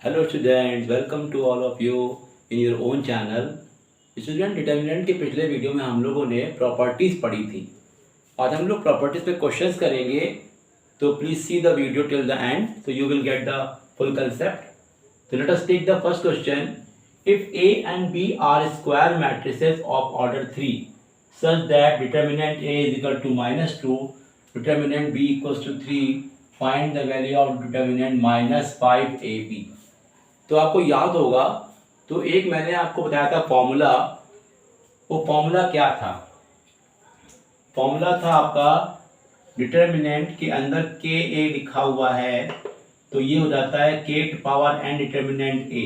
Hello students, welcome to all of you in your own channel. Student, determinant के पिछले video में हम लोगों ने प्रॉपर्टीज़ पढ़ी थी। आज हम लोग प्रॉपर्टीज़ पे क्वेश्चंस करेंगे, तो please see the video till the end so you will get the full concept. तो let us take the first question. If A and B are square matrices of order 3 such that determinant A is equal to -2, determinant B equals to 3, find the value of determinant -5AB। तो आपको याद होगा, तो एक मैंने आपको बताया था फॉर्मूला। वो फॉर्मूला क्या था? फॉर्मूला था आपका डिटर्मिनेंट के अंदर के ए लिखा हुआ है, तो ये हो जाता है के टू पावर एन डिटर्मिनेंट ए,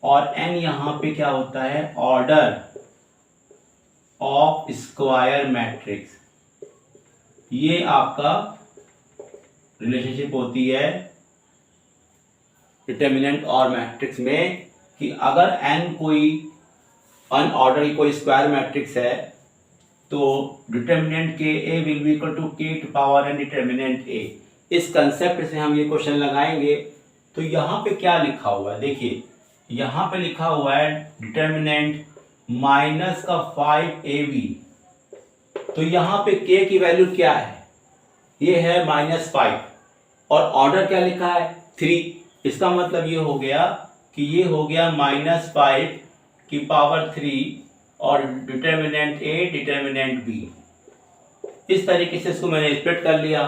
और एन यहाँ पे क्या होता है? Order of square matrix. ये आपका रिलेशनशिप होती है डिटर्मिनेंट और मैट्रिक्स में कि अगर n कोई अनऑर्डर की कोई स्क्वायर मैट्रिक्स है तो डिटर्मिनेंट के ए विल बी इक्वल टू के टू पावर एन डिटर्मिनेंट ए। इस कंसेप्ट से हम ये क्वेश्चन लगाएंगे। तो यहाँ पे क्या लिखा हुआ है? देखिए, यहाँ पे लिखा हुआ है डिटर्मिनेंट माइनस का 5ab। तो यहाँ पे k की वैल्यू क्या है? ये है -5, और ऑर्डर क्या लिखा है? 3। इसका मतलब ये हो गया कि ये हो गया -5 की पावर 3 और डिटर्मिनेंट ए डिटर्मिनेंट बी। इस तरीके से इसको मैंने स्प्लिट कर लिया,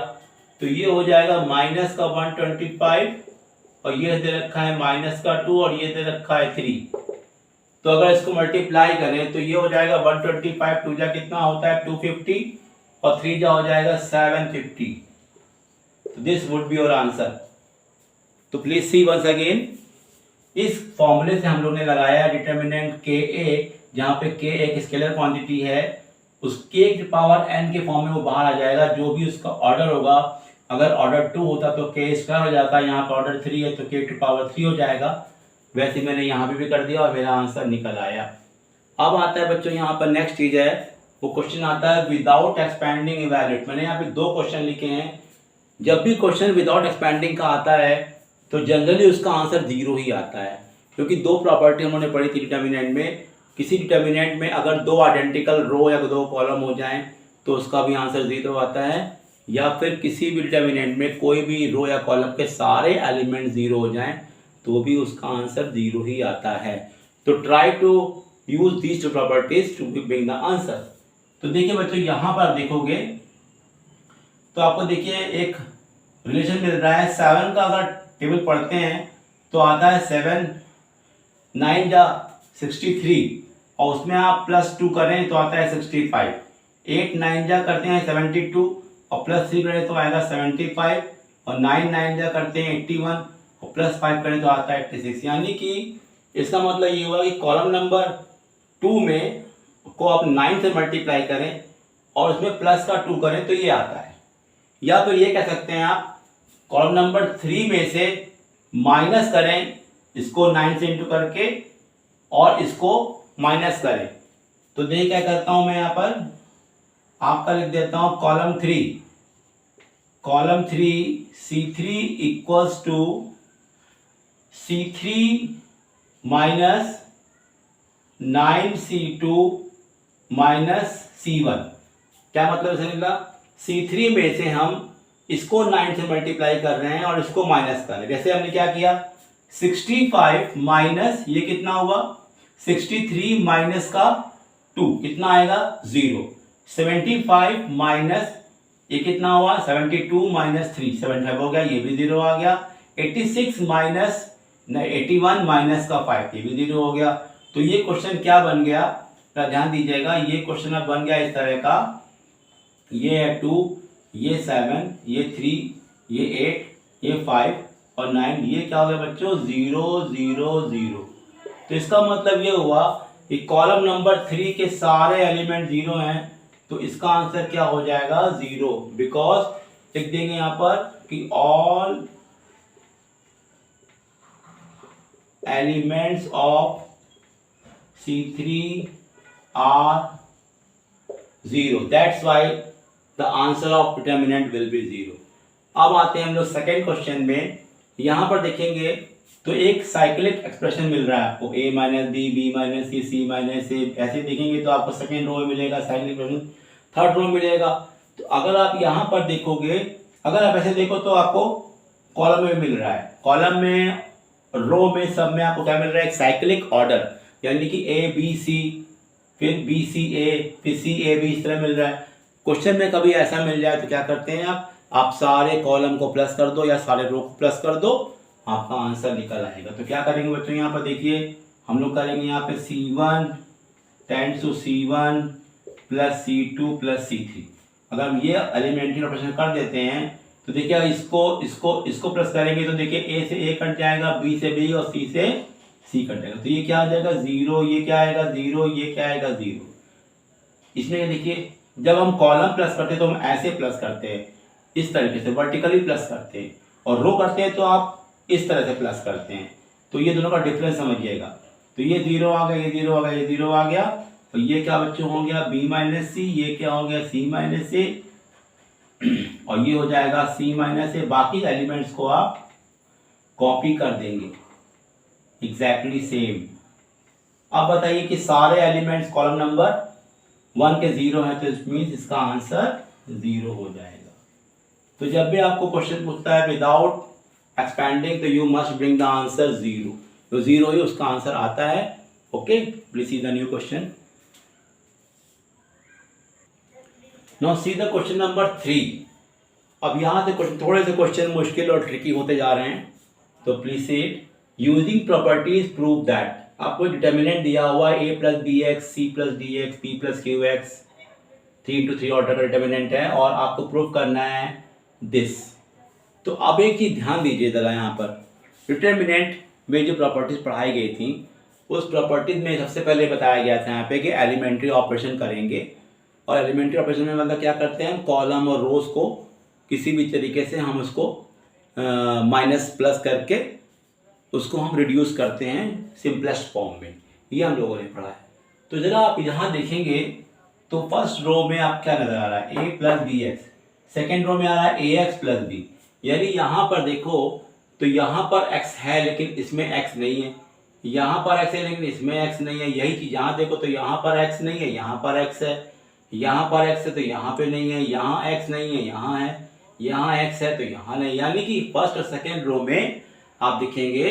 तो ये हो जाएगा माइनस का 125, और ये दे रखा है -2, और ये दे रखा है 3। तो अगर इसको मल्टीप्लाई करें तो ये हो जाएगा 125 टू जा कितना होता है? 250, और 3 जा हो जाएगा 750। तो this would be your answer. तो प्लीज सी वंस अगेन। इस फॉर्मूले से हम लोग ने लगाया डिटर्मिनेंट के ए, जहाँ पे के एक स्केलर क्वांटिटी है, उस के की पावर एन के फॉर्म में वो बाहर आ जाएगा। जो भी उसका ऑर्डर होगा, अगर ऑर्डर 2 होता तो के स्क्वायर हो जाता, यहाँ पर ऑर्डर 3 है तो के टू पावर 3 हो जाएगा। वैसे मैंने यहाँ पे भी कर दिया और मेरा आंसर निकल आया। अब आता है बच्चों यहाँ पर नेक्स्ट चीज है, वो क्वेश्चन आता है विदाउट एक्सपेंडिंग इवैल्यूएट। मैंने यहाँ पे 2 क्वेश्चन लिखे हैं। जब भी क्वेश्चन विदाउट एक्सपेंडिंग का आता है तो जनरली उसका आंसर 0 ही आता है, क्योंकि 2 प्रॉपर्टी हमने पढ़ी थी डिटर्मिनेंट में। किसी डिटर्मिनेंट में अगर 2 आइडेंटिकल रो या 2 कॉलम हो जाएं तो उसका भी आंसर 0 आता है, या फिर किसी भी डिटर्मिनेंट में कोई भी रो या कॉलम के सारे एलिमेंट 0 हो जाएं तो भी उसका आंसर 0 ही आता है। तो try to use these 2 properties to bring the answer. तो देखिए बच्चों, यहाँ पर देखोगे तो आपको देखिए एक रिलेशन मिल रहा है। 7 का अगर टेबल पढ़ते हैं तो आता है 7 9 जा 63, और उसमें आप +2 करें तो आता है 65। 8 9 जा करते हैं 72, और +3 करें तो आएगा 75, और 9 9 जा करते हैं 81, और +5 करें तो आता है 86। यानी कि इसका मतलब ये हुआ कि कॉलम नंबर 2 में को आप 9 से मल्टीप्लाई करें और उसमें प्लस का 2 करें तो ये आता है। या तो ये कह सकते हैं आप कॉलम नंबर 3 में से माइनस करें, इसको 9 से इंटू करके, और इसको माइनस करें। तो देखिए क्या करता हूं मैं, यहाँ पर आपका लिख देता हूं column 3 C3 equals to C3 minus 9C2 minus C1। क्या मतलब इसे निकला? C3 में से हम इसको 9 से मल्टीप्लाई कर रहे हैं और इसको माइनस कर रहे हैं। जैसे हमने क्या किया, 65 माइनस ये कितना हुआ? 63 माइनस का 2 कितना आएगा? 0। 75 माइनस ये कितना हुआ? 72 माइनस 3 75 हो गया, ये भी 0 आ गया। 86 माइनस 81 माइनस का 5 ये भी 0 हो गया। तो ये क्वेश्चन क्या बन गया? ध्यान दीजिएगा, ये क्वेश्चन अब बन गया इस तरह का, ये है 2, ये 7, ये 3, ये 8, ये 5 और 9, ये क्या हो गया बच्चों? 0 0 0। तो इसका मतलब ये हुआ कि कॉलम नंबर 3 के सारे एलिमेंट 0 हैं, तो इसका आंसर क्या हो जाएगा? 0। बिकॉज लिख देंगे यहाँ पर कि all elements of C3 are 0, that's why the answer of determinant will be 0। अब आते हैं हम लोग सेकेंड क्वेश्चन में। यहाँ पर देखेंगे तो एक साइक्लिक एक्सप्रेशन मिल रहा है आपको, a minus B, B minus C, C minus A, ऐसे देखेंगे तो आपको सेकेंड रो में मिलेगा साइक्लिक एक्सप्रेशन, थर्ड रो में मिलेगा। तो अगर आप यहाँ पर देखोगे, अगर आप ऐसे देखो तो आपको कॉलम में मिल रहा है, कॉलम में, रो में, सब में आपको क्या मिल रहा है, एक साइक्लिक ऑर्डर, यानी कि ए बी सी, फिर बी सी ए, फिर सी ए बी, इस तरह मिल रहा है। क्वेश्चन में कभी ऐसा मिल जाए तो क्या करते हैं आप सारे कॉलम को प्लस कर दो या सारे रो को प्लस कर दो, आपका आंसर निकल आएगा। तो क्या करेंगे बच्चों, यहाँ पर देखिए हम लोग करेंगे यहाँ पे C1 tends to C1 plus C2 plus C3। अगर हम ये एलिमेंट्री ऑपरेशन कर देते हैं तो देखिए इसको प्लस करेंगे तो देखिए ए से ए कट जाएगा, बी से बी और सी से सी कट जाएगा। तो ये क्या आ जाएगा 0, ये क्या आएगा 0, ये क्या आएगा 0। इसमें देखिए जब हम कॉलम प्लस करते हैं तो हम ऐसे प्लस करते हैं, इस तरीके से वर्टिकली प्लस करते हैं, और रो करते हैं तो आप इस तरह से प्लस करते हैं। तो ये दोनों का डिफरेंस समझिएगा। तो ये 0 आ गया, ये 0 आ गया, ये 0 आ गया, तो ये क्या बच्चों हो गया b माइनस सी, ये क्या हो गया c माइनस ए, और ये हो जाएगा c माइनस ए। बाकी एलिमेंट्स को आप कॉपी कर देंगे एग्जैक्टली सेम। अब बताइए कि सारे एलिमेंट्स कॉलम नंबर 1 के 0 है, तो इट मीन्स इसका आंसर 0 हो जाएगा। तो जब भी आपको क्वेश्चन पूछता है विदाउट एक्सपेंडिंग, तो you must bring the answer 0, तो 0 ही उसका आंसर आता है। Okay, please see the new question. Now see the question number 3। अब यहाँ से थोड़े से क्वेश्चन मुश्किल और ट्रिकी होते जा रहे हैं, तो please see it. Using properties prove that, आपको डिटर्मिनेंट दिया हुआ है a plus b x, c plus d x, p plus q x, 3 to 3 order का डिटर्मिनेंट है, और आपको प्रूव करना है दिस। तो अब एक चीज ध्यान दीजिए जरा, यहाँ पर डिटर्मिनेंट में जो प्रॉपर्टीज पढ़ाई गई थी, उस प्रॉपर्टीज में सबसे पहले बताया गया था यहाँ पे कि एलिमेंट्री ऑपरेशन करेंगे, और एलिमेंट्री ऑपरेशन में मतलब क्या करते हैं, हम कॉलम और रोज को किसी भी तरीके से हम उसको माइनस प्लस करके उसको हम रिड्यूस करते हैं सिंपलेस्ट फॉर्म में, ये हम लोगों ने पढ़ा है। तो जरा आप यहाँ देखेंगे तो फर्स्ट रो में आप क्या नजर आ रहा है, a plus b x, second row में आ रहा है ए एक्स प्लस बी, यानी यहाँ पर देखो तो यहाँ पर x है लेकिन इसमें x नहीं है, यहाँ पर x है लेकिन इसमें x नहीं है। यही चीज यहाँ देखो तो यहाँ पर x नहीं है, यहाँ पर x है, यहाँ पर x है तो यहाँ पे नहीं है, यहाँ x नहीं है, यहाँ है, यहाँ x है तो यहाँ नहीं। यानी कि फर्स्ट और सेकेंड रो में आप देखेंगे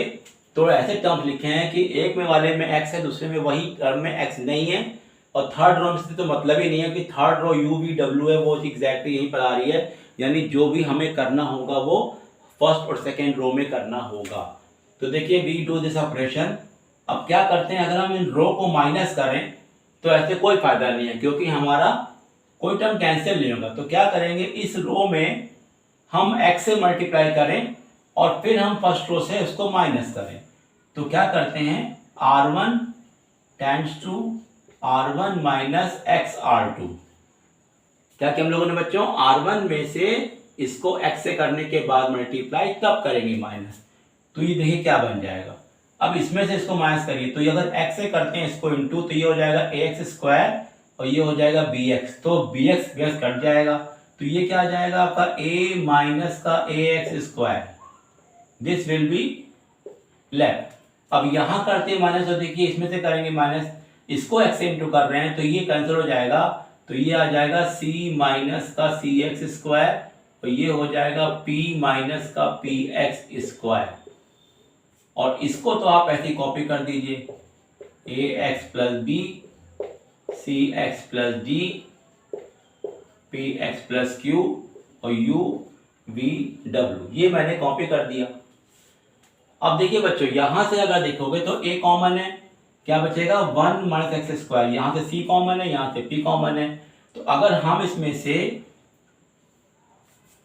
तो ऐसे टर्म्स लिखे हैं कि एक में वाले में x है, दूसरे में वही टर्म में x नहीं है, और थर्ड रो में तो मतलब ही नहीं है कि third row u v w है, वो एग्जैक्टली यही पर आ रही है। यानी जो भी हमें करना होगा वो फर्स्ट और सेकेंड रो में करना होगा। तो देखिए वी डू दिस ऑपरेशन। अब क्या करते हैं, अगर हम इन रो को माइनस करें तो ऐसे कोई फायदा नहीं है, क्योंकि हमारा कोई टर्म कैंसिल नहीं होगा। तो क्या करेंगे, इस रो में हम x से मल्टीप्लाई करें और फिर हम फर्स्ट रो से उसको माइनस करें। तो क्या करते हैं, r1 tends to r1 minus x r2। क्या कि हम लोगों ने बच्चों r1 में से इसको x से करने के बाद मल्टीप्लाई तब करेंगे माइनस, तो ये देखिए क्या बन जाएगा। अब इसमें से इसको माइनस करिए, तो ये अगर x से करते हैं इसको इनटू, तो ये हो जाएगा ax स्क्वायर और ये हो जाएगा bx, तो bx कट जाएगा, तो ये क्या आ जाएगा आपका a माइनस का ax square, this will be left. अब यहाँ करते हैं माइनस, तो देखिए इसमें से करेंगे माइनस, इसको x से इंटू कर रहे हैं तो ये कैंसिल हो जाएगा, तो ये आ जाएगा c माइनस का सी एक्स स्क्वायर और ये हो जाएगा p माइनस का पी एक्स स्क्वायर। और इसको तो आप ऐसे ही कॉपी कर दीजिए, A X plus B, C X plus D, P X plus Q और यू वी डब्ल्यू, ये मैंने कॉपी कर दिया। अब देखिए बच्चों यहां से अगर देखोगे तो a कॉमन है, क्या बचेगा 1 माइनस एक्स स्क्वायर, यहां से c कॉमन है, यहां से p कॉमन है। तो अगर हम इसमें से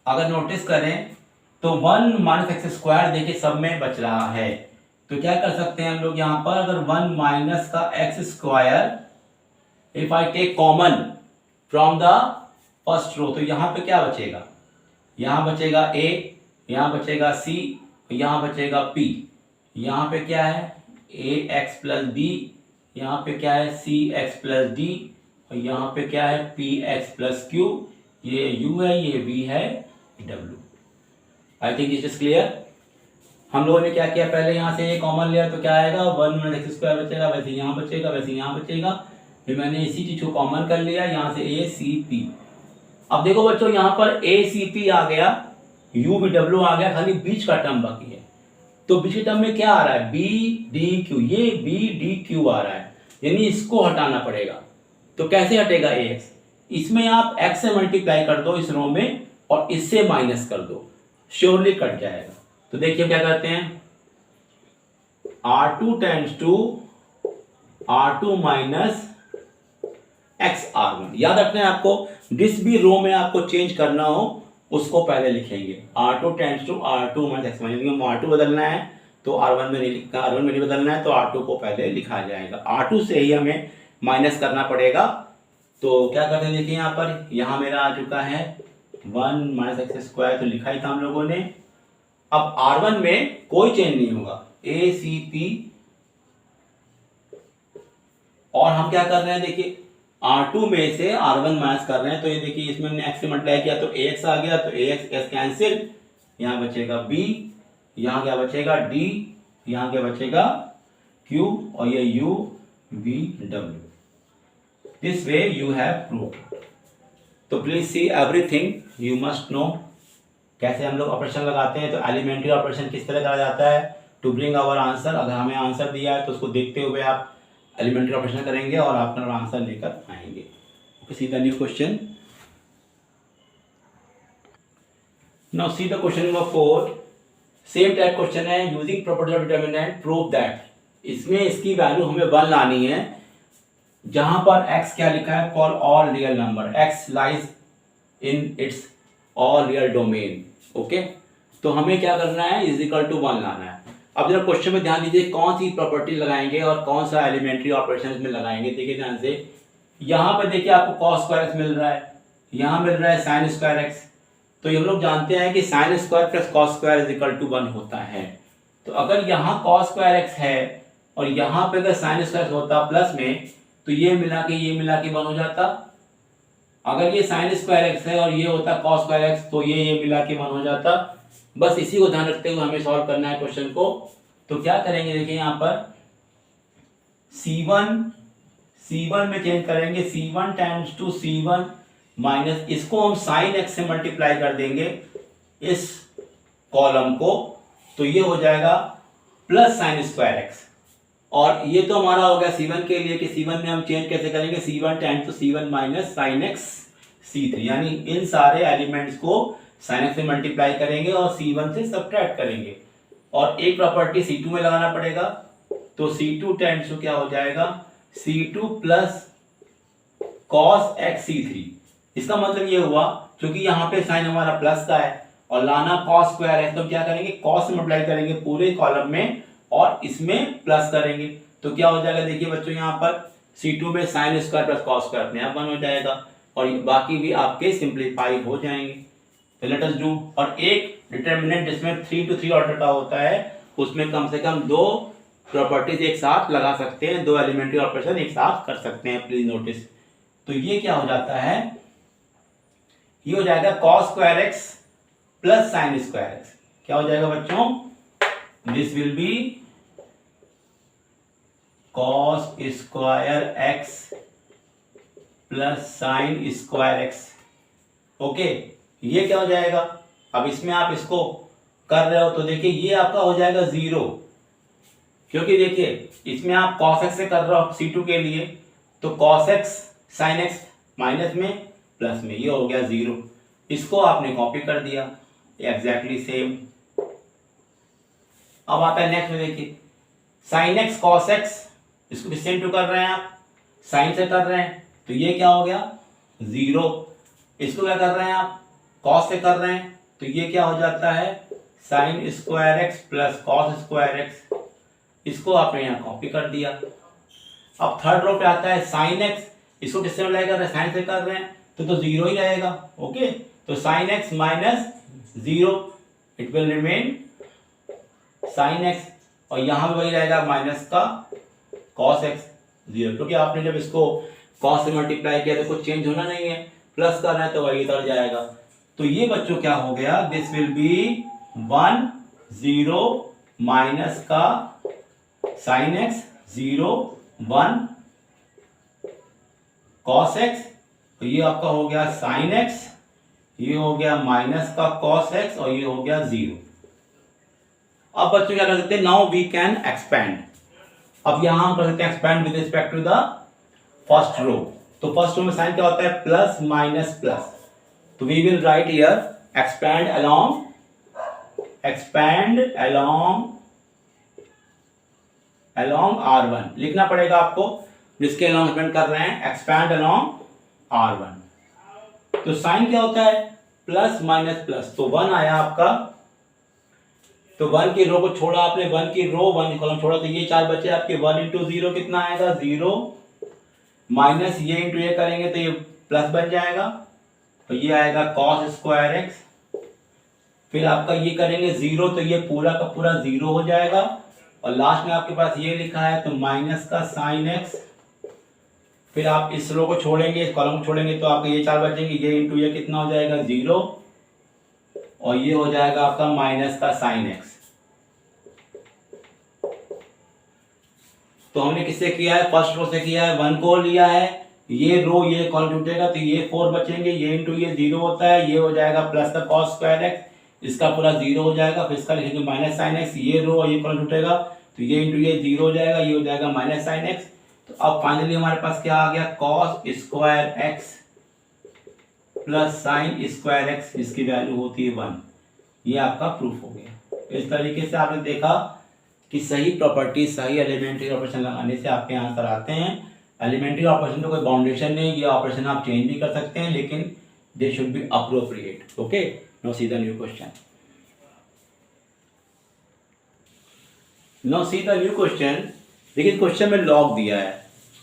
अगर नोटिस करें तो 1 माइनस एक्स स्क्वायर देखिए सब में बच रहा है, तो क्या कर सकते हैं हम लोग यहाँ पर, अगर 1 माइनस का x square if I take common from the first row, तो यहाँ पे क्या बचेगा, यहाँ बचेगा a, यहाँ बचेगा c, यहाँ बचेगा p, यहाँ पे क्या है a x प्लस बी, यहाँ पे क्या है c x प्लस डी और यहाँ पे क्या है p x प्लस क्यू, ये u है, ये v है, w। I think it is clear. हम लोगों ने क्या किया, पहले यहाँ से ये कॉमन लिया तो क्या आएगा 1 माइनस एक्स स्क्वायर बचेगा, वैसे यहाँ बचेगा, वैसे यहाँ बचेगा। फिर मैंने इसी चीज को कॉमन कर लिया, यहाँ से ए सी पी। अब देखो बच्चों यहाँ पर ए सी पी आ गया, यू बी डब्ल्यू आ गया, खाली बीच का टर्म बाकी है। तो बीच के टर्म में क्या आ रहा है, बी डी क्यू, ये बी डी क्यू आ रहा है, यानी इसको हटाना पड़ेगा। तो कैसे हटेगा ए एक्स, इसमें आप x से मल्टीप्लाई कर दो इस रो में और इससे माइनस कर दो, श्योरली कट जाएगा। तो देखिए क्या करते हैं, R2 tends to R2 minus x R1। याद रखना है आपको, जिस भी रो में आपको चेंज करना हो उसको पहले लिखेंगे, R2 tends to R2 minus x. R2 बदलना है तो R1 में नहीं लिखना, R1 में नहीं बदलना है तो R2 को पहले लिखा जाएगा, R2 से ही हमें माइनस करना पड़ेगा। तो क्या करते हैं देखिए, यहाँ पर यहाँ मेरा आ चुका है 1 माइनस एक्स स्क्वायर, तो लिखा ही था हम लोगों ने। अब R1 में कोई चेंज नहीं होगा, ए सी पी, और हम क्या कर रहे हैं देखिए, R2 में से R1 माइनस कर रहे हैं। तो ये देखिए इसमें हमने x से मल्टीप्लाई किया तो ax आ गया, तो ax s कैंसिल, यहाँ बचेगा b, यहाँ क्या बचेगा d, यहाँ क्या बचेगा q, और ये u v w। This way you have proved. तो please see everything, you must know कैसे हम लोग ऑपरेशन लगाते हैं। तो एलिमेंट्री ऑपरेशन किस तरह करा जाता है टू ब्रिंग आवर आंसर। अगर हमें आंसर दिया है तो उसको देखते हुए आप एलिमेंट्री ऑपरेशन करेंगे और अपना आंसर लेकर आएंगे। See the new question. Now see the question number 4। Same type question है, using property of determinant prove that. इसमें इसकी वैल्यू हमें 1 लानी है, जहां पर x क्या लिखा है, for all real number, x lies in its all real domain. Okay, तो हमें क्या करना है, इज इक्वल टू 1 लाना है। अब जरा क्वेश्चन में ध्यान दीजिए कौन सी प्रॉपर्टी लगाएंगे और कौन सा एलिमेंट्री ऑपरेशन में लगाएंगे। देखिए ध्यान से, यहाँ पे देखिए आपको कॉस स्क्वायर एक्स मिल रहा है, यहाँ मिल रहा है साइन स्क्वायर एक्स। तो हम लोग जानते हैं कि sine square plus cos square is equal to 1 होता है। तो अगर यहाँ कॉस स्क्वायर एक्स है और यहाँ पे अगर साइन स्क्वायर होता प्लस में, तो ये मिला के 1 हो जाता। अगर ये साइन स्क्वायर एक्स है और ये होता कॉस स्क्वायर एक्स, तो ये मिला के 1 हो जाता। बस इसी को ध्यान रखते हुए हमें सॉल्व करना है क्वेश्चन को। तो क्या करेंगे देखिए, यहाँ पर C1 में चेंज करेंगे, C1 times to C1 minus, इसको हम साइन एक्स से मल्टीप्लाई कर देंगे इस कॉलम को, तो ये हो जाएगा प्लस साइन स्क्वायर एक्स। और ये तो हमारा हो गया C1 के लिए कि C1 में हम चेंज कैसे करेंगे, C1 times to C1 minus sine x C3, यानी इन सारे एलिमेंट्स को साइन एक्स से मल्टीप्लाई करेंगे और C1 से सब्ट्रैक्ट करेंगे। और एक प्रॉपर्टी C2 में लगाना पड़ेगा, तो C2 टाइम्स टू क्या हो जाएगा, C2 plus cos x C3। इसका मतलब ये हुआ, क्योंकि यहाँ पे साइन हमारा प्लस का है और लाना कॉस स्क्वायर है, तो क्या करेंगे, कॉस से मल्टीप्लाई करेंगे पूरे कॉलम में और इसमें प्लस करेंगे। तो क्या हो जाएगा देखिए बच्चों, यहाँ पर C2 में sign square plus cos square अपने आप 1 हो जाएगा और बाकी भी आपके सिंप्लीफाई हो जाएंगे। तो लेट अस डू। और एक डिटरमिनेंट जिसमें 3 to 3 ऑर्डर का होता है, उसमें कम से कम 2 प्रॉपर्टीज एक साथ लगा सकते हैं, 2 एलिमेंट्री ऑपरेशन एक साथ कर सकते हैं, प्लीज नोटिस। तो ये क्या हो जाता है, ये हो जाएगा cos square x plus sine square x. क्या हो जाएगा बच्चों, this will B cos square x plus sine square x. Okay, ये क्या हो जाएगा, अब इसमें आप इसको कर रहे हो तो देखिए ये आपका हो जाएगा 0, क्योंकि देखिए इसमें आप कॉस एक्स से कर रहे हो C2 के लिए, तो cos x sine x minus में प्लस में, ये हो गया 0। इसको आपने कॉपी कर दिया एग्जैक्टली सेम। अब आता है नेक्स्ट में, देखिए साइन एक्स कॉस एक्स, इसको भी सेम टू कर रहे हैं आप, साइन से कर रहे हैं, तो ये क्या हो गया 0। इसको क्या कर रहे हैं आप, कॉस से कर रहे हैं, तो ये क्या हो जाता है sine square x plus cos square x. इसको आपने यहाँ कॉपी कर दिया। अब थर्ड रो पे आता है साइन एक्स, इसको किससे मल्टीप्लाई कर रहे हैं, साइन से कर रहे हैं, तो 0 ही रहेगा। ओके, तो sine x minus 0, it will remain sine x, और यहां भी वही रहेगा माइनस का कॉस एक्स 0, क्योंकि आपने जब इसको कॉस से मल्टीप्लाई किया तो कुछ चेंज होना नहीं है, प्लस करना है तो वही उतर जाएगा। तो ये बच्चों क्या हो गया, दिस विल बी 1 0 माइनस का साइन एक्स, 0 1 कॉस एक्स, तो ये आपका हो गया साइन एक्स, ये हो गया माइनस का कॉस एक्स और ये हो गया 0। अब बच्चों क्या कर सकते हैं, नाउ वी कैन एक्सपैंड। अब यहां हम कर सकते हैं expand with respect to the first row. तो फर्स्ट रो में साइन क्या होता है, प्लस माइनस प्लस, तो we will write here expand along R1 लिखना पड़ेगा आपको, जिसके अलोंग एक्सपेंड कर रहे हैं, एक्सपैंड अलोंग R1। तो साइन क्या होता है, प्लस माइनस प्लस, तो 1 आया आपका, तो 1 की रो को छोड़ा आपने, 1 की रो 1 कॉलम छोड़ा, तो ये 4 बचे आपके, 1 इंटू 0 कितना आएगा, 0 माइनस ये इंटू ये करेंगे तो ये प्लस बन जाएगा, तो ये आएगा कॉस स्क्वायर एक्स, फिर आपका ये करेंगे 0 तो ये पूरा का पूरा 0 हो जाएगा, और लास्ट में आपके पास ये लिखा है तो माइनस का साइन एक्स, फिर आप इस रो को छोड़ेंगे, इस कॉलम को छोड़ेंगे तो आपके ये 4 बचेंगे, ये इंटू ये कितना हो जाएगा 0, और ये हो जाएगा आपका माइनस का साइन एक्स। तो हमने किससे किया है, फर्स्ट रो से किया है, 1 को लिया है, ये रो ये कॉलम टूटेगा तो ये 4 बचेंगे, ये इंटू ये 0 होता है, ये हो जाएगा प्लस का कॉस स्क्वायर एक्स, इसका पूरा 0 हो जाएगा, फिर इसका लिखेंगे माइनस साइन एक्स, ये रो और ये कॉलम टूटेगा तो ये इंटू ये 0 हो जाएगा, ये हो जाएगा माइनस साइन एक्स। तो अब फाइनली हमारे पास क्या आ गया, cos square x plus sine square x, जिसकी वैल्यू होती है 1। ये आपका प्रूफ हो गया। इस तरीके से आपने देखा कि सही प्रॉपर्टी, सही एलिमेंट्री ऑपरेशन लगाने से आपके आंसर आते हैं। एलिमेंट्री ऑपरेशन तो कोई बाउंडेशन नहीं, ये ऑपरेशन आप चेंज भी कर सकते हैं, लेकिन they should be appropriate. Okay, now see the new question. Now see the new question. देखिए क्वेश्चन में लॉग दिया है,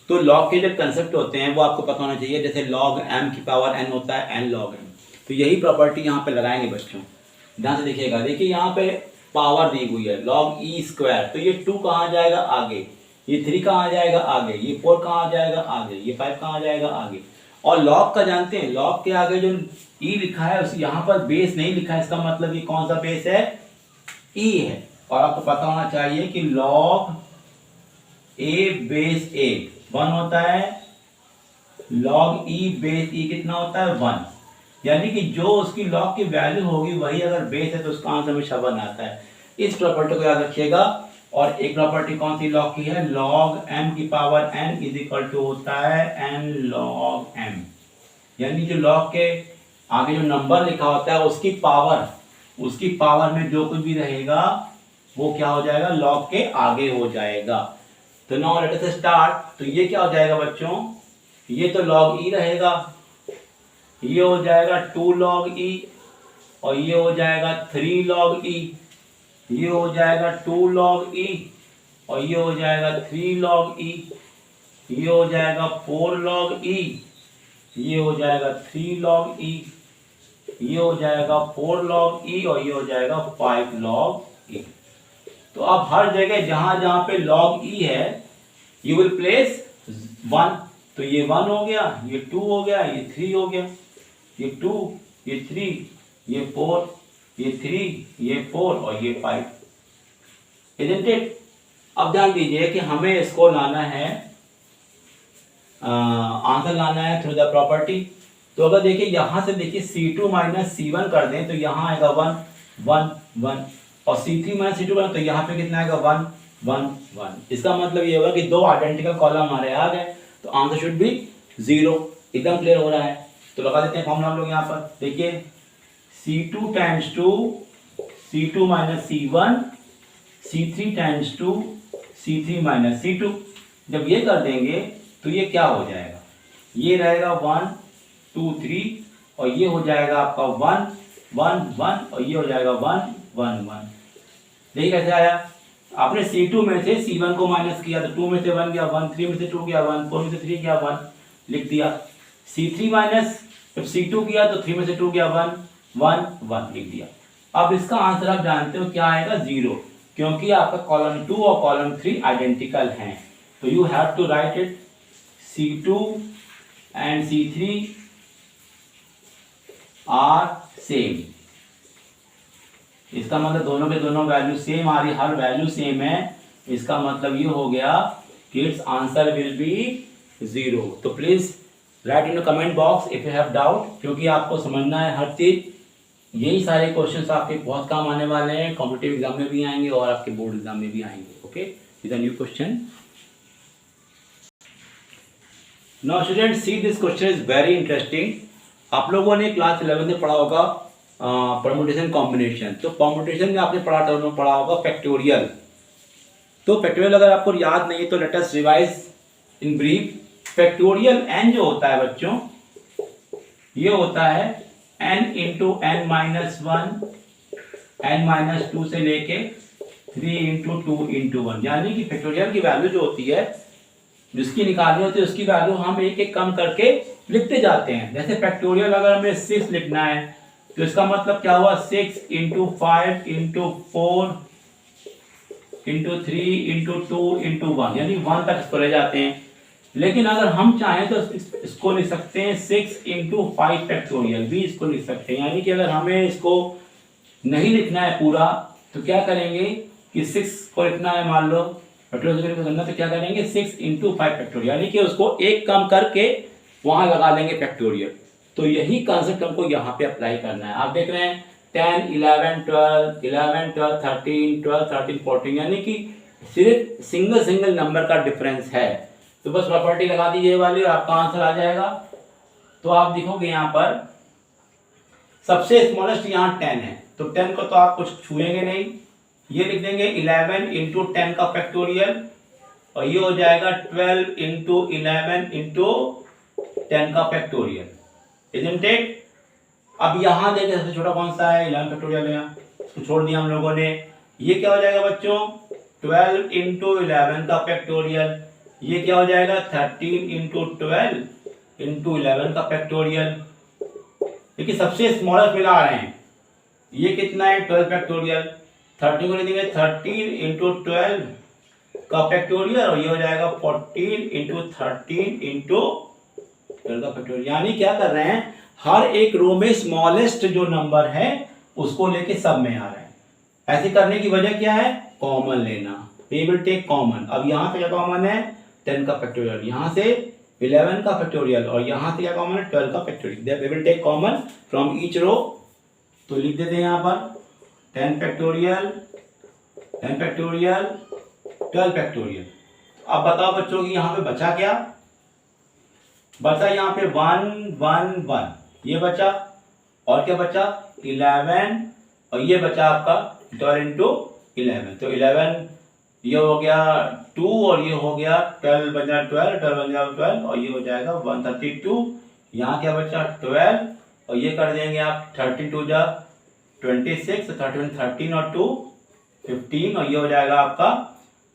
तो लॉग के जो कंसेप्ट होते हैं वो आपको पता होना चाहिए। जैसे लॉग m की पावर n होता है, n log m, तो यही प्रॉपर्टी यहाँ पे लगाएंगे बच्चों। ध्यान से देखिएगा, देखिए यहाँ पे पावर दी हुई है log e स्क्वायर, तो ये 2 कहाँ जाएगा आगे, ये 3 कहाँ जाएगा आगे, ये 4 कहाँ जाएगा आगे, ये 5 कहाँ जाएगा आगे। और लॉग का जानते हैं, लॉग के आगे जो e लिखा है उस यहाँ पर बेस नहीं लिखा है, इसका मतलब ये कौन सा बेस है, e है। और आपको पता होना चाहिए कि log a बेस a 1 होता है, log e बेस e कितना होता है 1, यानी कि जो उसकी लॉग की वैल्यू होगी वही अगर बेस है तो उसका आंसर हमेशा 1 आता है। इस प्रॉपर्टी को याद रखिएगा। और एक प्रॉपर्टी कौन सी लॉग की है, log m की power n is equal to होता है n log m, यानी जो लॉग के आगे जो नंबर लिखा होता है उसकी पावर में जो कुछ भी रहेगा वो क्या हो जाएगा, लॉग के आगे हो जाएगा। तो नाउ लेट अस स्टार्ट। तो ये क्या हो जाएगा बच्चों, ये तो log e रहेगा, ये हो जाएगा 2 log e, और ये हो जाएगा 3 log e, ये हो जाएगा 2 log e, और ये हो जाएगा 3 log e, ये हो जाएगा 4 log e, ये हो जाएगा 3 log e, ये हो जाएगा 4 log e, और ये हो जाएगा 5 log e। तो अब हर जगह जहां जहां पे log e है यू विल प्लेस 1, तो ये 1 हो गया, ये 2 हो गया, ये 3 हो गया, ये 2, ये 3, ये 4, ये 3, ये 4 और ये 5। Isn't it? अब ध्यान दीजिए कि हमें इसको लाना है, आंसर लाना है थ्रू द प्रॉपर्टी। तो अगर देखिए यहां से देखिए C2 माइनस C1 कर दें तो यहाँ आएगा 1 1 1, और C3 माइनस C2 करें तो यहाँ पे कितना आएगा 1 1 1। इसका मतलब ये होगा कि 2 आइडेंटिकल कॉलम हमारे आ गए, तो आंसर शुड बी 0। एकदम क्लियर हो रहा है। तो लगा देते हैं फॉर्मूला हम लोग यहाँ पर। देखिए C2 times to C2 minus C1, C3 times to C3 minus C2। जब ये कर देंगे तो ये क्या हो जाएगा, ये रहेगा 1 2 3, और ये हो जाएगा आपका 1 1 1, और ये हो जाएगा 1 1 1। देखिए कैसे आया, आपने C2 में से C1 को माइनस किया तो 2 में से 1 गया 1, 3 में से 2 गया 1, 4 में से 3 गया 1 लिख दिया। C3 माइनस जब C2 किया तो 3 में से 2 गया 1 1 1 लिख दिया। अब इसका आंसर आप जानते हो क्या आएगा 0, क्योंकि आपका कॉलम 2 और कॉलम 3 आइडेंटिकल हैं। तो you have to write it C2 and C3 are same। इसका मतलब दोनों के दोनों वैल्यू सेम आ रही, हर वैल्यू सेम है, इसका मतलब ये हो गया कि इट्स आंसर विल बी 0। तो please right in comment box if you have doubt, क्योंकि आपको समझना है हर चीज। यही सारे क्वेश्चंस आपके बहुत काम आने वाले हैं, कॉम्पिटिटिव एग्जाम में भी आएंगे और आपके बोर्ड एग्जाम में भी आएंगे। Okay, with a new question. Now student see this question is very interesting. आप लोगों ने क्लास 11 में पढ़ा होगा परमुटेशन कॉम्बिनेशन। तो परमुटेशन में आपने पढ़ा होगा फैक्टोरियल। तो फैक्टोरियल अगर आपको याद नहीं है तो let us revise in brief. Factorial n जो होता है बच्चों, ये होता है n into N minus 1 n-2 से लेके 3 इंटू 2 इंटू 1, यानी कि फैक्टोरियल की वैल्यू जो होती है, जिसकी निकालनी होती है, उसकी वैल्यू हम एक एक कम करके लिखते जाते हैं। जैसे फैक्टोरियल अगर हमें 6 लिखना है तो इसका मतलब क्या हुआ, 6 into 5 into 4 into 3 into 2 into 1, यानी 1 तक इसको ले जाते हैं। लेकिन अगर हम चाहें तो इसको लिख सकते हैं 6 इंटू 5 फैक्टोरियल भी इसको लिख सकते हैं। यानी कि अगर हमें इसको नहीं लिखना है पूरा तो क्या करेंगे कि 6 को लिखना है, मान लो फैक्टोरियल करना, तो क्या करेंगे 6 इंटू 5 फैक्टोरियल, यानी कि उसको एक कम करके वहां लगा देंगे फैक्टोरियल। तो यही कॉन्सेप्ट हमको यहाँ पे अप्लाई करना है। आप देख रहे हैं 10 11 12 11 12 13 12 13 14, यानी कि सिर्फ सिंगल नंबर का डिफरेंस है। तो बस प्रॉपर्टी लगा दीजिए वाली और आपका आंसर आ जाएगा। तो आप देखोगे यहाँ पर सबसे स्मॉलेस्ट यहाँ 10 है, तो 10 को तो आप कुछ छुएंगे नहीं, ये लिख देंगे 11 इंटू 10 का फैक्टोरियल, और ये हो जाएगा 12 इंटू 11 इंटू 10 का फैक्टोरियल, इजंट इट। अब यहाँ देखिए सबसे छोटा कौन सा है, 11 फैक्टोरियल है, उसको छोड़ दिया हम लोगों ने। ये क्या हो जाएगा बच्चों, 12 इंटू 11 का फैक्टोरियल, ये क्या हो जाएगा 13 इंटू 12 इंटू 11 का फैक्टोरियल। देखिए सबसे स्मॉलेस्ट मिला रहे हैं, ये कितना है 12 फैक्टोरियल, 13 को लिखेंगे 13 इंटू 12 का फैक्टोरियल, और ये हो जाएगा 14 इंटू 13 इंटू 12 का फैक्टोरियल। यानी क्या कर रहे हैं, हर एक रो में स्मॉलेस्ट जो नंबर है उसको लेके सब में आ रहे हैं। ऐसे करने की वजह क्या है, कॉमन लेना, वी विल टेक कॉमन। अब यहाँ से क्या कॉमन है 10 का फैक्टोरियल, यहाँ से 11 का फैक्टोरियल, और यहाँ से क्या कॉमन है 12 का factorial. We will take common from each row. तो लिख देते हैं यहाँ पर 10 फैक्टोरियल 10 फैक्टोरियल 12 फैक्टोरियल। अब बताओ बच्चों की यहाँ पे बचा क्या, बचा यहाँ पे 1 1 1, ये बचा, और क्या बचा 11, और ये बचा आपका 12 इंटू 11, तो 11 ये हो गया 2, और ये हो गया 12 बन जाएगा 12, 12 बन जाएगा 12, और ये हो जाएगा 132। यहाँ क्या बचा 12, और ये कर देंगे आप 13 2 जा 26, 13 और 2 15, और ये हो जाएगा आपका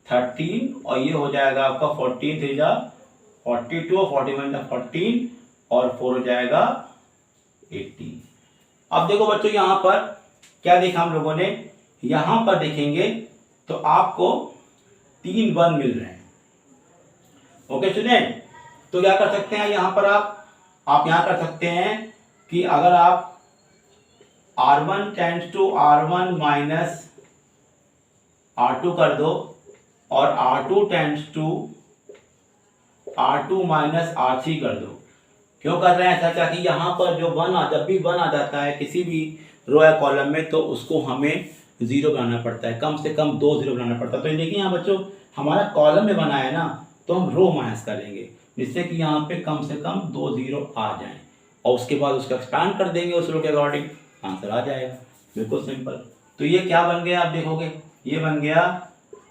13, और ये हो जाएगा आपका 14 3 जा 42, और 41 जा 14, और 4 हो जाएगा 18। अब देखो बच्चों यहाँ पर क्या देखा हम लोगों ने, यहाँ पर देखेंगे तो आपको 3 1 मिल रहे हैं। ओके स्टूडेंट, तो क्या कर सकते हैं यहाँ पर आप यहाँ कर सकते हैं कि अगर आप R1 tends to R1 minus R2 कर दो, और R2 tends to R2 minus R3 कर दो। क्यों कर रहे हैं ऐसा, ताकि यहाँ पर जो जब भी 1 आ जाता है किसी भी रो या कॉलम में, तो उसको हमें 0 बनाना पड़ता है, कम से कम 2 0 बनाना पड़ता है। तो देखिए यहाँ बच्चों हमारा कॉलम में बना है ना, तो हम रो माइनस करेंगे, जिससे कि यहाँ पे कम से कम 2 0 आ जाएं, और उसके बाद उसका एक्सपांड कर देंगे उस रो के अकॉर्डिंग, आंसर आ जाएगा, बिल्कुल सिंपल। तो ये क्या बन गया आप देखोगे, ये बन गया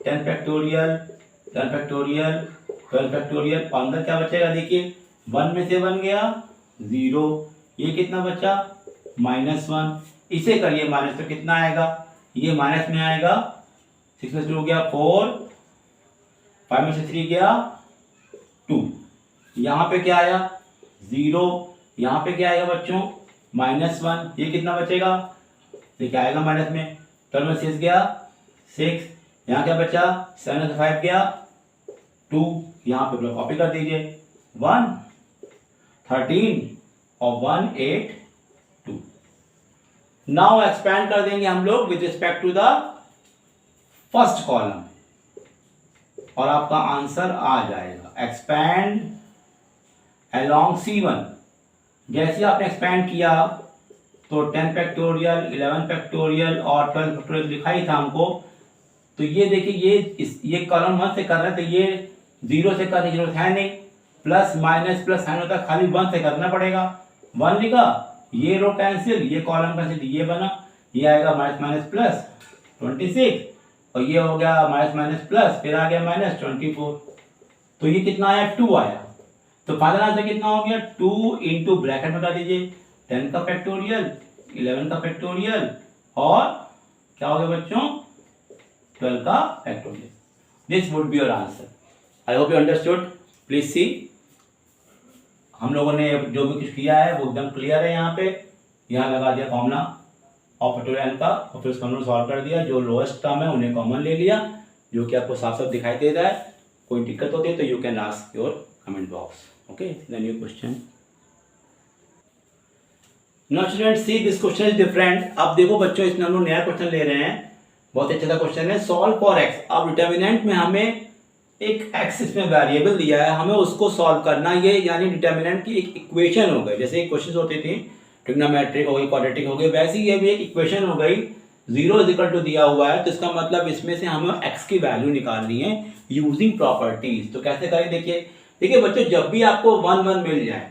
10 फैक्टोरियल 10 फैक्टोरियल 12 फैक्टोरियल, और अंदर क्या बचेगा देखिए 1 में से बन गया 0, ये कितना बचा -1, इसे करिए माइनस, तो कितना आएगा, ये माइनस में आएगा, 6 में से 2 हो गया 4, 5 में से 3 गया 2, यहाँ पे क्या आया 0, यहाँ पे क्या आएगा बच्चों -1, ये कितना बचेगा, ये क्या आएगा माइनस में, 12 में 6 गया 6, यहाँ क्या बचा 7 में से 5 गया 2, यहाँ पे कॉपी कर दीजिए 1 13 और 1 8 2। नाउ एक्सपैंड कर देंगे हम लोग with respect to the first column और आपका आंसर आ जाएगा। एक्सपैंड अलोंग C1, जैसे आपने एक्सपैंड किया तो 10 फैक्टोरियल, 11 फैक्टोरियल और 12 फैक्टोरियल लिखा ही था हमको। तो ये देखिए ये कॉलम 1 से कर रहे हैं तो ये 0 से करने की जरूरत है नहीं, प्लस माइनस प्लस साइन होता है, खाली 1 से करना पड़ेगा। 1 लिखा, ये रो कैंसिल, ये कॉलम कैंसिल, ये बना, ये आएगा माइनस माइनस प्लस 26 और ये हो गया माइनस माइनस प्लस, फिर आ गया माइनस 24। तो ये कितना आया, 2 आया। तो फाइनल आंसर कितना हो गया, 2 इंटू ब्रैकेट में कर दीजिए 10 का फैक्टोरियल, 11 का फैक्टोरियल और क्या हो गया बच्चों 12 का factorial. This would be your answer. I hope you understood. Please see, हम लोगों ने जो भी कुछ किया है वो एकदम क्लियर है। यहाँ पे यहाँ लगा दिया फॉर्मूला ऑफ फैक्टोरियल का और फिर उसको हमने सॉल्व कर दिया। जो लोएस्ट टर्म है उन्हें कॉमन ले लिया, जो कि आपको साफ साफ दिखाई दे रहा है। कोई दिक्कत होती है तो you can ask your comment box. Okay, the new question. Now students see this question is different. अब देखो बच्चों, इसमें हम लोग नया क्वेश्चन ले रहे हैं, बहुत अच्छा क्वेश्चन है। Solve for x. अब डिटर्मिनेंट में हमें एक एक्स इसमें वेरिएबल दिया है, हमें उसको सॉल्व करना। ये यानी डिटर्मिनेंट की एक इक्वेशन हो गई। जैसे क्वेश्चन होती थी ट्रिग्नोमेट्रिक हो गई, क्वाड्रेटिक हो गई, वैसे ये भी एक इक्वेशन हो गई। 0 इज इक्वल टू दिया हुआ है तो इसका मतलब इसमें से हमें एक्स की वैल्यू निकालनी है यूजिंग प्रॉपर्टीज। तो कैसे करें, देखिए बच्चों, जब भी आपको 1 1 मिल जाए,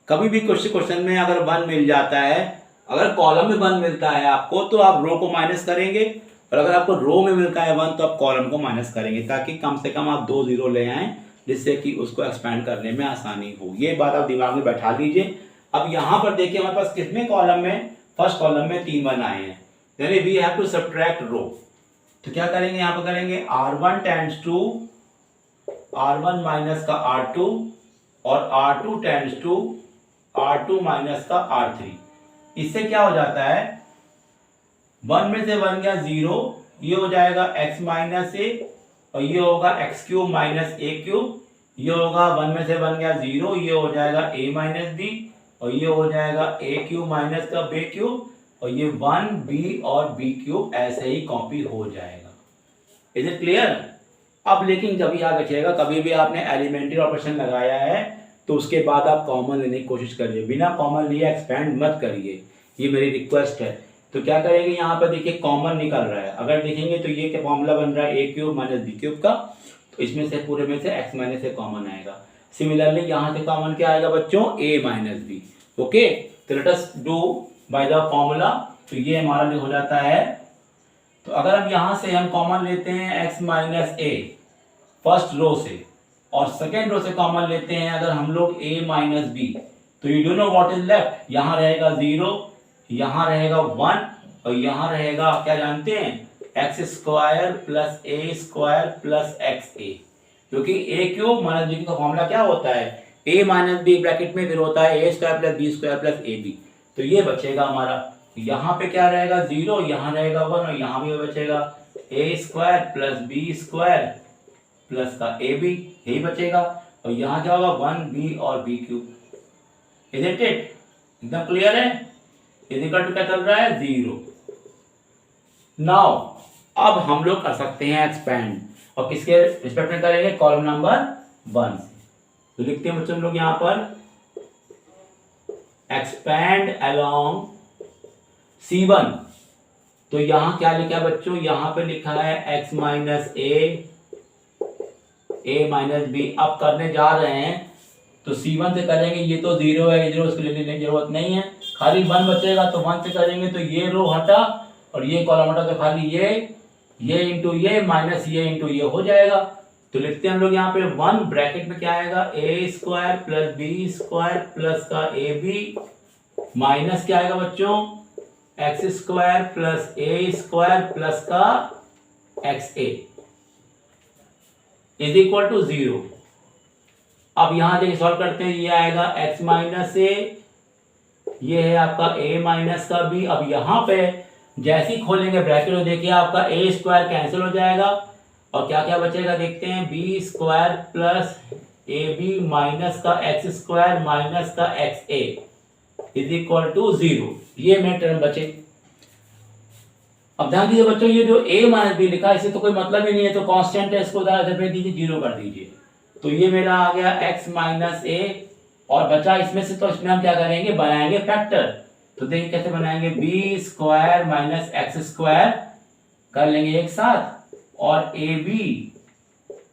कभी भी क्वेश्चन में अगर 1 मिल जाता है, अगर कॉलम में 1 मिलता है आपको तो आप रो को माइनस करेंगे, और अगर आपको रो में मिलता है 1 तो आप कॉलम को माइनस करेंगे, ताकि कम से कम आप 2 0 ले आएं, जिससे कि उसको एक्सपैंड करने में आसानी हो। ये बात आप दिमाग में बैठा लीजिए। अब यहाँ पर देखिए हमारे पास कितने कॉलम में, फर्स्ट कॉलम में 3 1 आए हैं, यानी वी हैव टू सब्ट्रैक्ट रो। तो क्या करेंगे, यहाँ पर करेंगे R1 tends to R1 minus का R2 और R2 tends to R2 minus का R3। इससे क्या हो जाता है, 1 में से 1 गया 0, ये हो जाएगा x माइनस ए और ये होगा x क्यूब माइनस ए क्यूब। ये होगा 1 में से 1 गया 0, ये हो जाएगा a माइनस बी और ये हो जाएगा a क्यूब माइनस का b क्यूब और ये 1b और b क्यूब ऐसे ही कॉपी हो जाएगा। Is it clear? अब लेकिन जब याद रखिएगा, कभी भी आपने एलिमेंट्री ऑपरेशन लगाया है तो उसके बाद आप कॉमन लेने की कोशिश करिए, बिना कॉमन लिए एक्सपेंड मत करिए, ये मेरी रिक्वेस्ट है। तो क्या करेंगे, यहाँ पर देखिए कॉमन निकल रहा है, अगर देखेंगे तो ये क्या फॉर्मूला बन रहा है a cube minus b cube का, तो इसमें से पूरे में से x माइनस से कॉमन आएगा। सिमिलरली यहाँ से कॉमन क्या आएगा बच्चों, a माइनस बी। ओके, तो let us do by the formula. तो ये हमारा हो जाता है, तो अगर हम यहाँ से हम कॉमन लेते हैं x माइनस ए फर्स्ट रो से, और सेकेंड रो से कॉमन लेते हैं अगर हम लोग a माइनस बी, तो you do know what is left, यहाँ रहेगा 0, यहाँ रहेगा 1 और यहाँ रहेगा क्या जानते हैं, x square plus A square plus X ए, क्योंकि ए क्यूब माइनस बी का फॉर्मूला क्या होता है, ए माइनस बी ब्रैकेट में फिर होता है A square plus B square plus A B. तो ये बचेगा हमारा, यहाँ पे क्या रहेगा 0, यहाँ रहेगा 1 और यहाँ भी बचेगा A square plus B square plus का ए बी, यही बचेगा। और यहाँ क्या होगा 1b और b क्यूब। Isn't it? एकदम क्लियर है? इक्वल टू क्या चल रहा है, 0। नाउ अब हम लोग कर सकते हैं एक्सपेंड, और किसके रिस्पेक्ट में करेंगे, कॉलम नंबर 1 से। तो लिखते हैं बच्चों लोग यहाँ पर एक्सपेंड अलोंग C1। तो यहाँ क्या लिखा है बच्चों, यहाँ पे लिखा है x minus a minus B. अब करने जा रहे हैं तो C1 से करेंगे, ये तो 0 है, 0 उसको लेने की जरूरत नहीं है, खाली 1 बचेगा तो 1 से करेंगे, तो ये रो हटा और ये कॉलम हटा, तो खाली ये इंटू ये माइनस ये इंटू ये हो जाएगा। तो लिखते हैं हम लोग यहाँ पे 1 ब्रैकेट में क्या आएगा, A square plus B square plus का ए बी माइनस क्या आएगा बच्चों, X square plus A square plus का x A is equal to 0। अब यहां देखिए सॉल्व करते हैं, ये आएगा x माइनस ए, ये है आपका a माइनस का b। अब यहाँ पे जैसे ही खोलेंगे ब्रैकेट तो देखिए आपका a स्क्वायर कैंसिल हो जाएगा और क्या क्या बचेगा देखते हैं, b square plus A B minus का एक्स स्क्वायर माइनस का x A is equal to 0। ये मेरे टर्म बचे। अब ध्यान दीजिए बच्चों, ये जो a माइनस बी लिखा है इससे तो कोई मतलब ही नहीं है, तो कांस्टेंट है, इसको उधर फेंक दीजिए, जीरो कर दीजिए। तो ये मेरा आ गया x माइनस ए, और बचा इसमें से, तो इसमें हम क्या करेंगे, बनाएंगे फैक्टर। तो देखिए कैसे बनाएंगे, b square minus x square कर लेंगे एक साथ, और ए बी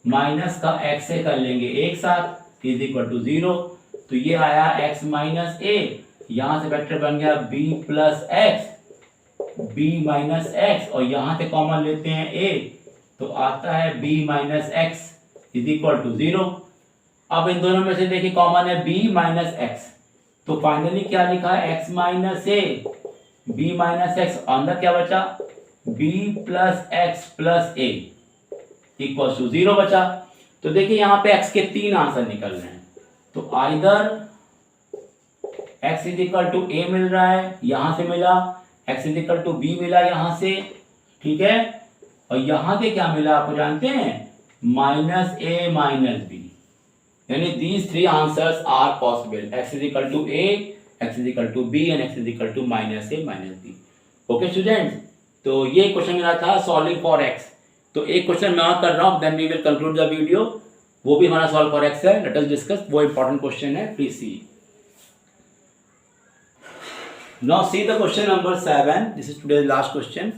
माइनस का एक्स से कर लेंगे एक साथ, इज इक्वल टू 0। तो ये आया x माइनस ए, यहां से वेक्टर बन गया b plus x, b minus x, और यहां से कॉमन लेते हैं a, तो आता है b minus x is equal to 0। अब इन दोनों में से देखिए कॉमन है b माइनस एक्स, तो फाइनली क्या लिखा है, x minus a, b minus x, अंदर क्या बचा, b plus x plus a equal to 0 बचा। तो देखिए यहाँ पे x के 3 आंसर निकल रहे हैं, तो either x is equal to A मिल रहा है, यहां से मिला, x is equal to B मिला यहां से, ठीक है, और यहां से क्या मिला आपको जानते हैं, माइनस ए माइनस बी, यानी these 3 answers are possible, x is equal to a, x is equal to b and x is equal to minus a minus b. Okay students, तो ये क्वेश्चन मेरा था सॉल्विंग फॉर x। तो एक question मैं और कर रहा हूं, then we will conclude the video, वो भी हमारा सॉल्व फॉर x है, लेट अस डिस्कस, वो इंपॉर्टेंट क्वेश्चन है, please see. Now see the question number 7, this is today's last question.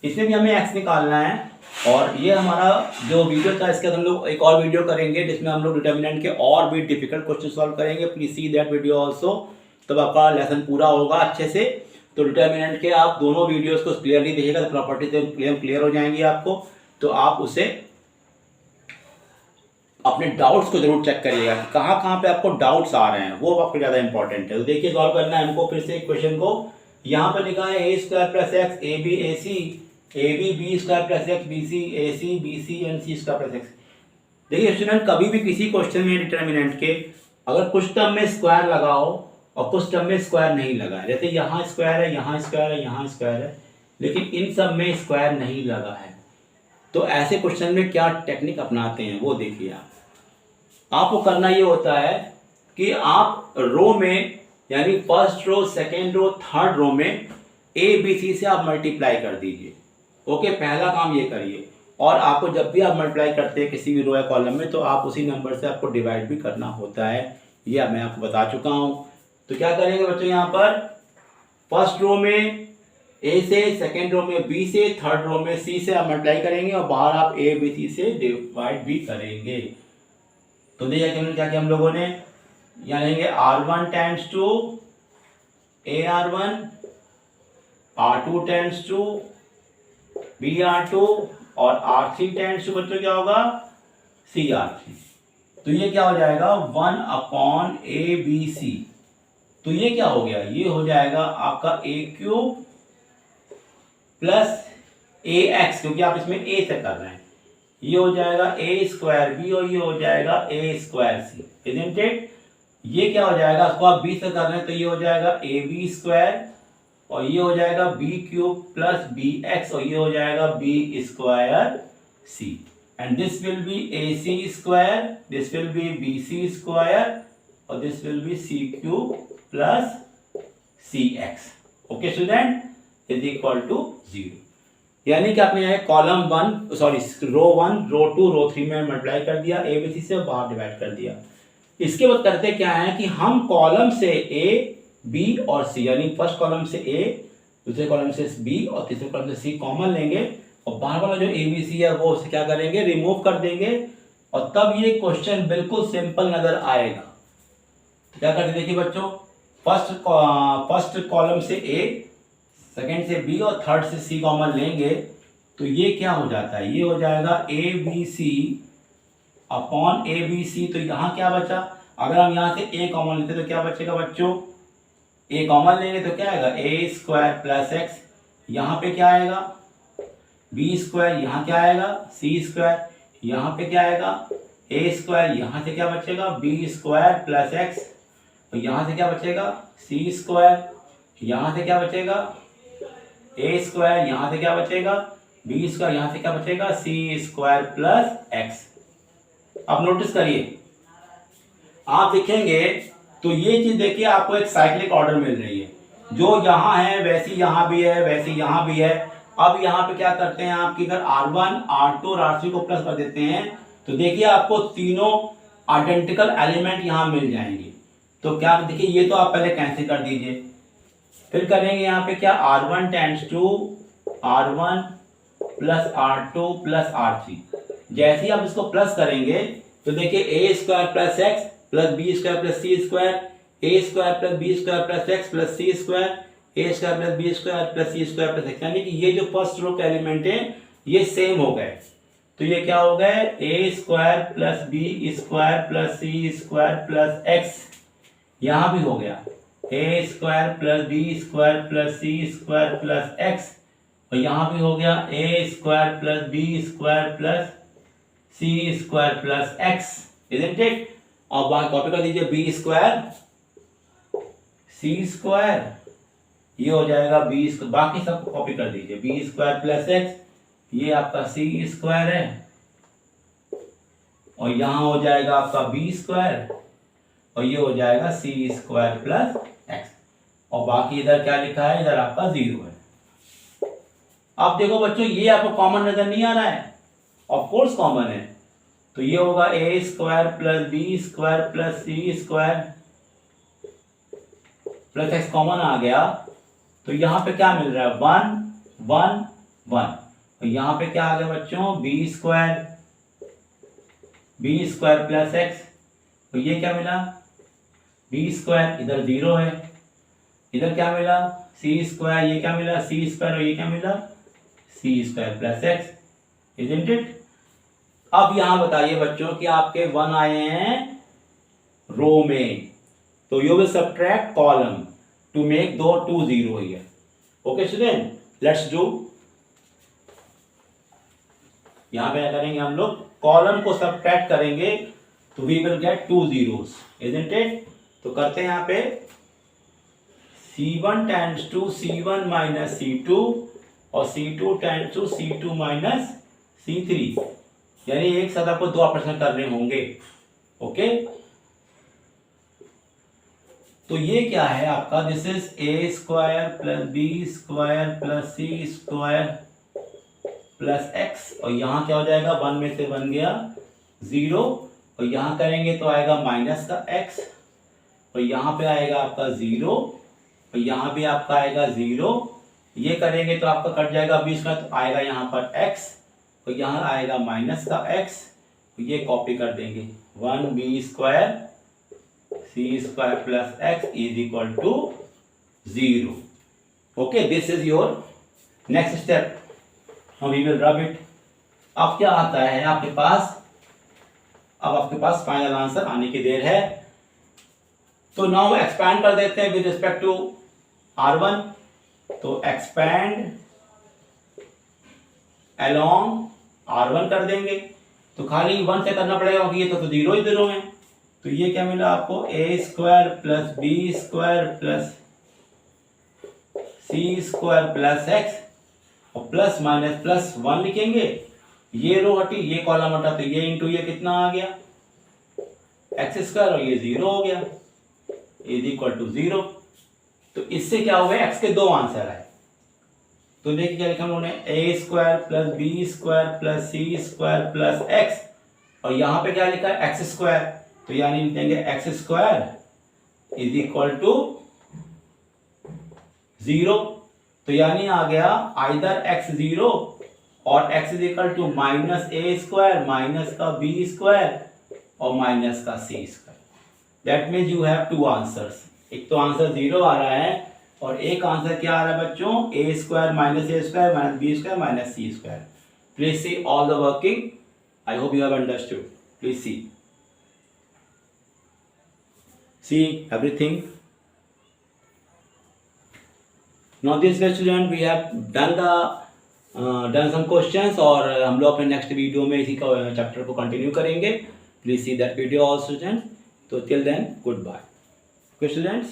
इसमें भी हमें x निकालना है, और ये हमारा जो वीडियो था इसके हम लोग एक और वीडियो करेंगे जिसमें हम लोग डिटर्मिनेंट के और भी डिफिकल्ट क्वेश्चन सॉल्व करेंगे, please see that video also, तब आपका लेसन पूरा होगा अच्छे से। तो डिटर्मिनेंट के आप दोनों वीडियोस को क्लियरली देखिएगा, तो प्रॉपर्टी से क्लियर हो जाएंगी आपको, तो आप उसे अपने डाउट्स को जरूर चेक करिएगा कि कहाँ कहाँ पे आपको डाउट्स आ रहे हैं, वो आपको ज़्यादा इंपॉर्टेंट है। तो देखिए सॉल्व करना है हमको फिर से एक क्वेश्चन को, यहाँ पर लिखा है A square plus X A B A C, A B B square plus X B C A C B C and C square plus X. देखिए स्टूडेंट, कभी भी किसी क्वेश्चन में डिटर्मिनेंट के अगर कुछ टर्म में स्क्वायर लगाओ और कुछ टर्म में स्क्वायर नहीं लगा, जैसे यहाँ स्क्वायर है, यहाँ स्क्वायर है, यहाँ स्क्वायर है, लेकिन इन सब में स्क्वायर नहीं लगा है, तो ऐसे क्वेश्चन में क्या टेक्निक अपनाते हैं वो देखिए आप। आपको करना ये होता है कि आप रो में, यानी first row, second row, third row में ए बी सी से आप मल्टीप्लाई कर दीजिए। ओके, पहला काम ये करिए, और आपको जब भी आप मल्टीप्लाई करते हैं किसी भी रो या कॉलम में, तो आप उसी नंबर से आपको डिवाइड भी करना होता है, ये मैं आपको बता चुका हूँ। तो क्या करेंगे बच्चों, यहाँ पर फर्स्ट रो में ए से, सेकेंड रो में बी से, थर्ड रो में सी से आप मल्टीप्लाई करेंगे, और बाहर आप ए बी सी से डिवाइड भी करेंगे। तो देखिए क्या किया हम लोगों ने, यहाँ लेंगे R1 tends to AR1, R2 tends to BR2, और R3 टेंड्स टू बच्चों क्या होगा, CR3। तो ये क्या हो जाएगा, 1 अपॉन ABC। तो ये क्या हो गया, ये हो जाएगा आपका a क्यूब प्लस AX, क्योंकि आप इसमें a से कर रहे हैं, ये हो जाएगा a स्क्वायर b, और ये हो जाएगा a square c, isn't it. ये क्या हो जाएगा, इसको आप b से कर रहे हैं, तो ये हो जाएगा ab स्क्वायर, और ये हो जाएगा b क्यूब प्लस bx, और ये हो जाएगा b square c, and this will be ac square, this will be bc square, और this will be c cube plus cx। Okay student, is equal to 0। यानी कि आपने कॉलम 1, सॉरी रो 1, रो 2, रो 3 में multiply कर दिया ए बी सी से, बाहर डिवाइड कर दिया। इसके बाद करते क्या है कि हम कॉलम से ए बी और सी, यानी फर्स्ट कॉलम से ए, दूसरे कॉलम से बी और तीसरे कॉलम से सी कॉमन लेंगे, और बाहर वाला जो ए बी सी है वो उसे क्या करेंगे, रिमूव कर देंगे, और तब ये क्वेश्चन बिल्कुल सिंपल नजर आएगा। तो क्या करते देखिए बच्चों, फर्स्ट कॉलम से ए, सेकेंड से बी और थर्ड से सी कॉमन लेंगे, तो ये क्या हो जाता है, ये हो जाएगा a b c upon a b c. तो यहाँ क्या बचा, अगर हम यहाँ से ए कॉमन लेते तो क्या बचेगा बच्चों, ए कॉमन लेंगे तो क्या आएगा, ए स्क्वायर प्लस एक्स, यहाँ पे क्या आएगा बी स्क्वायर, यहाँ क्या आएगा सी स्क्वायर, यहाँ पे क्या आएगा ए स्क्वायर, यहाँ से क्या बचेगा बी स्क्वायर प्लस एक्स, तो यहाँ से क्या बचेगा सी स्क्वायर, यहाँ से क्या बचेगा ए स्क्वायर, यहाँ से क्या बचेगा बी स्क्वायर, यहाँ से क्या बचेगा सी स्क्वायर प्लस एक्स। अब नोटिस करिए, आप देखेंगे तो ये चीज देखिए, आपको एक साइक्लिक ऑर्डर मिल रही है, जो यहाँ है वैसी यहाँ भी है, वैसी यहाँ भी है। अब यहाँ पे क्या करते हैं आपकी, अगर R1 R2 और R3 को प्लस कर देते हैं तो देखिए आपको तीनों आइडेंटिकल एलिमेंट यहाँ मिल जाएंगे। तो क्या देखिए, ये तो आप पहले कैंसिल कर दीजिए, फिर करेंगे यहाँ पे क्या, R1 tends to R1 plus R2 plus R3। जैसे ही आप इसको प्लस करेंगे तो देखिए A square plus x plus B square plus C square, A square plus B square plus x plus C square, A square plus B square plus C square plus X, यानी कि ये जो first row के element है ये same हो गए। तो ये क्या हो गए, A square plus B square plus C square plus X, यहां भी हो गया A square plus B square plus C square plus x, और यहां भी हो गया A square plus B square plus C square plus X, isn't it. और बात कॉपी कर दीजिए, बी स्क्वायर सी स्क्वायर, ये हो जाएगा बी, बाकी सब कॉपी कर दीजिए, बी स्क्वायर प्लस एक्स, ये आपका सी स्क्वायर है, और यहां हो जाएगा आपका बी स्क्वायर, और ये हो जाएगा सी स्क्वायर प्लस एक्स, और बाकी इधर क्या लिखा है, इधर आपका 0 है। अब देखो बच्चों, ये आपको कॉमन नजर नहीं आ रहा है, ऑफ कोर्स कॉमन है, तो ये होगा A square plus B square plus C square plus X, common आ गया। तो यहां पे क्या मिल रहा है, 1 1 1, और यहां पे क्या आ गया बच्चों, बी स्क्वायर प्लस एक्स, तो ये क्या मिला, बी स्क्वायर, इधर 0 है, इधर क्या मिला, सी स्क्वायर, ये क्या मिला, सी स्क्वायर, और ये क्या मिला, C square plus X, isn't it. अब यहां बताइए बच्चों कि आपके 1 आए हैं रो में, तो you will subtract column to make दो 2 0 here. Okay student, let's do. यहां पे क्या करेंगे हम लोग, कॉलम को सबट्रैक्ट करेंगे तो we will get 2 zeros, isn't it. तो करते हैं यहां पे C1 tends to C1 minus C2 और C2 tends to C2 minus C3, यानी एक साथ आपको 2 ऑपरेशन करने होंगे। ओके, तो ये क्या है आपका, this is a square plus B square plus C square plus x, और यहां क्या हो जाएगा, 1 में से 1 गया 0, और यहां करेंगे तो आएगा माइनस का x, और यहां पे आएगा आपका 0, और यहां भी आपका आएगा 0, ये करेंगे तो आपका कट जाएगा 20 का, तो आएगा यहां पर x, और यहां आएगा माइनस का x, ये कॉपी कर देंगे, 1b square c square plus x is equal to 0। Okay, this is your next step, now we will rub it. अब क्या आता है आपके पास, अब आपके पास फाइनल आंसर आने की देर है, तो नाउ एक्सपैंड कर देते हैं विद रिस्पेक्ट टू R1, तो एक्सपैंड अलोंग R1 कर देंगे, तो खाली 1 से करना पड़ेगा क्योंकि ये तो 0 ही 0 है। तो ये क्या मिला आपको, A square plus B square plus C square plus x, और प्लस माइनस प्लस 1 लिखेंगे, ये रो हटी ये कॉलम हटा, तो ये इंटू ये कितना आ गया, एक्स स्क्वायर, और ये 0 हो गया, इज इक्वल टू 0। तो इससे क्या हो गया, एक्स के 2 आंसर आए। तो देखिए क्या लिखा हम लोगों ने, A square plus B square plus C square plus x, और यहां पे क्या लिखा है, एक्स स्क्वायर, तो यानी लिखेंगे x square is equal to 0, तो यानी आ गया आइदर x 0 और x is equal to minus A square minus का बी स्क्वायर और माइनस का C square. That means you have 2 answers, एक तो आंसर 0 आ रहा है और एक आंसर क्या आ रहा है बच्चों, A square minus B square minus C square. Please see all the working, I hope you have understood, please see everything. Now this way student we have done some questions, और हम लोग अपने next video में इसी का chapter को continue करेंगे। Please see that video all student. तो till then good bye. Okay students.